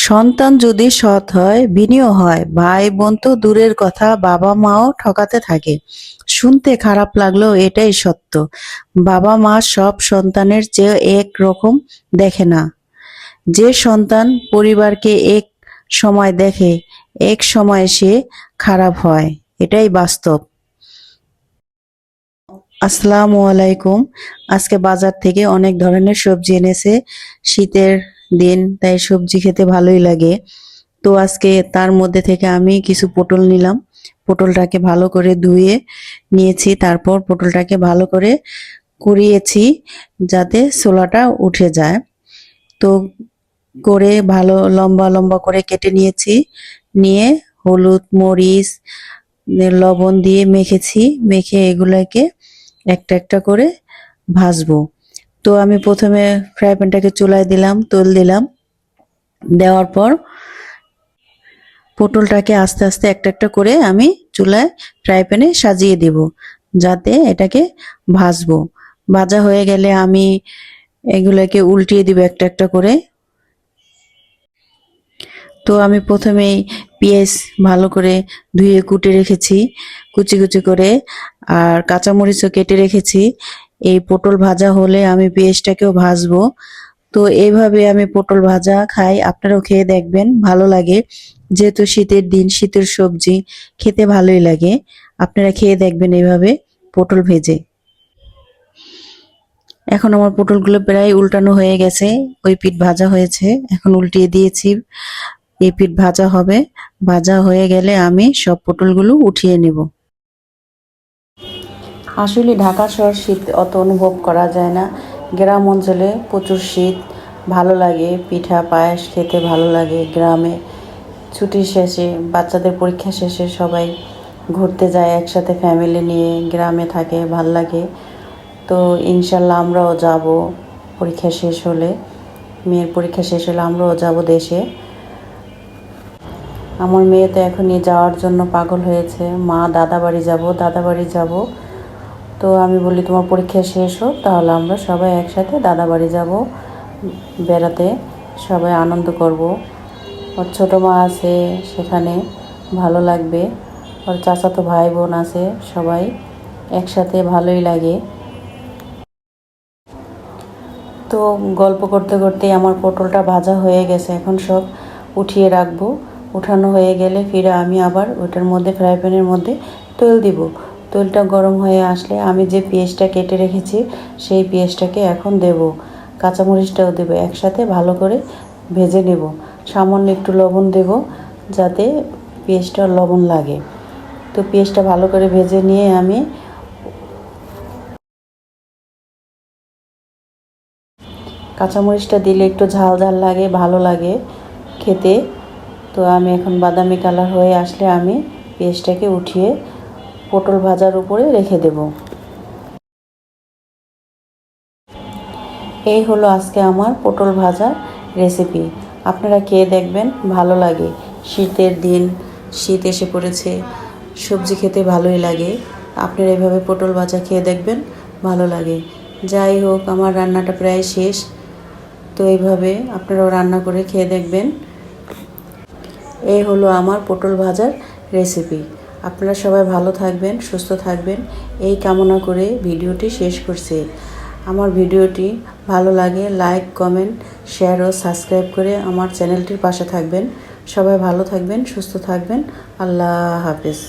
সন্তান যদি সৎ হয়, বিনীয় হয়, ভাই বোন তো দূরের কথা, বাবা মাও ঠকাতে থাকে। শুনতে খারাপ লাগলেও এটাই সত্য। বাবা মা সব সন্তানের চেয়ে এক রকম দেখে না। যে সন্তান পরিবারকে এক সময় দেখে, এক সময় সে খারাপ হয়, এটাই বাস্তব। আসসালামু আলাইকুম। আজকে বাজার থেকে অনেক ধরনের সবজি এনেছে। শীতের দিন, তাই সবজি খেতে ভালোই লাগে। তো আজকে তার মধ্যে থেকে আমি কিছু পটল নিলাম। পটলটাকে ভালো করে ধুয়ে নিয়েছি, তারপর পটলটাকে ভালো করে কুড়িয়েছি যাতে ছোলাটা উঠে যায়। তো করে ভালো লম্বা লম্বা করে কেটে নিয়েছি, নিয়ে হলুদ মরিচ লবণ দিয়ে মেখেছি, মেখে এগুলোকে একটা একটা করে ভাজবো। তো আমি প্রথমে ফ্রাই প্যানটাকে চুলায় দিলাম, তেল দিলাম, দেওয়ার পর পটলটাকে আস্তে আস্তে একটা একটা করে আমি চুলায় ফ্রাই প্যানে সাজিয়ে দেব, যাতে এটাকে ভাজবো। ভাজা হয়ে গেলে আমি এগুলোকে উল্টিয়ে দিব একটা একটা করে। তো আমি প্রথমেই পেঁয়াজ ভালো করে ধুয়ে কুটে রেখেছি, কুচি কুচি করে, আর কাঁচামরিচও কেটে রেখেছি। এই পটল ভাজা হলে আমি পেঁয়াজটাকেও ভাজবো। তো এইভাবে আমি পটল ভাজা খাই, আপনারাও খেয়ে দেখবেন, ভালো লাগে। যেহেতু শীতের দিন, শীতের সবজি খেতে ভালোই লাগে। আপনারা খেয়ে দেখবেন এইভাবে পটল ভেজে। এখন আমার পটলগুলো প্রায় উল্টানো হয়ে গেছে, ওই পিঠ ভাজা হয়েছে, এখন উল্টিয়ে দিয়েছি। এই পিঠ ভাজা হবে, ভাজা হয়ে গেলে আমি সব পটলগুলো উঠিয়ে নেব। আসলে ঢাকা শহর শীত অত অনুভব করা যায় না, গ্রাম অঞ্চলে প্রচুর শীত, ভালো লাগে। পিঠা পায়েস খেতে ভালো লাগে। গ্রামে ছুটির শেষে, বাচ্চাদের পরীক্ষা শেষে সবাই ঘুরতে যায় একসাথে, ফ্যামিলি নিয়ে গ্রামে থাকে, ভাল লাগে। তো ইনশাল্লাহ আমরাও যাব, পরীক্ষা শেষ হলে, মেয়ের পরীক্ষা শেষ হলে আমরাও যাব দেশে। আমার মেয়ে তো এখনই যাওয়ার জন্য পাগল হয়েছে, মা দাদা বাড়ি যাব, দাদা বাড়ি যাব। তো আমি বলি তোমার পরীক্ষা শেষ হোক, তাহলে আমরা সবাই একসাথে দাদা বাড়ি যাব বেড়াতে, সবাই আনন্দ করব। ওর ছোটো মা আছে সেখানে, ভালো লাগবে। ওর চাচাতো ভাই বোন আছে, সবাই একসাথে ভালোই লাগে। তো গল্প করতে করতেই আমার পটলটা ভাজা হয়ে গেছে, এখন সব উঠিয়ে রাখবো। উঠানো হয়ে গেলে ফিরে আমি আবার ওটার মধ্যে, ফ্রাই প্যানের মধ্যে তেল দিব। তেলটা গরম হয়ে আসলে আমি যে পেঁয়াজটা কেটে রেখেছি সেই পেঁয়াজটাকে এখন দেব, কাঁচামরিচটাও দেবো, একসাথে ভালো করে ভেজে নেব। সামান্য একটু লবণ দেব যাতে পেঁয়াজটা লবণ লাগে। তো পেঁয়াজটা ভালো করে ভেজে নিয়ে আমি কাঁচামরিচটা দিলে একটু ঝাল ঝাল লাগে, ভালো লাগে খেতে। তো আমি এখন বাদামি কালার হয়ে আসলে আমি পেঁয়াজটাকে উঠিয়ে পটল ভাজার উপরে রেখে দেব। এই হলো আজকে আমার পটল ভাজার রেসিপি। আপনারা খেয়ে দেখবেন, ভালো লাগে। শীতের দিন, শীত এসে পড়েছে, সবজি খেতে ভালোই লাগে। আপনারা এভাবে পটল ভাজা খেয়ে দেখবেন, ভালো লাগে। যাই হোক, আমার রান্নাটা প্রায় শেষ। তো এইভাবে আপনারাও রান্না করে খেয়ে দেখবেন। এই হলো আমার পটল ভাজার রেসিপি। আপনারা সবাই ভালো থাকবেন, সুস্থ থাকবেন, এই কামনা করে ভিডিওটি শেষ করছি। আমার ভিডিওটি ভালো লাগে লাইক, কমেন্ট, শেয়ার ও সাবস্ক্রাইব করে আমার চ্যানেলটির পাশে থাকবেন। সবাই ভালো থাকবেন, সুস্থ থাকবেন। আল্লাহ হাফেজ।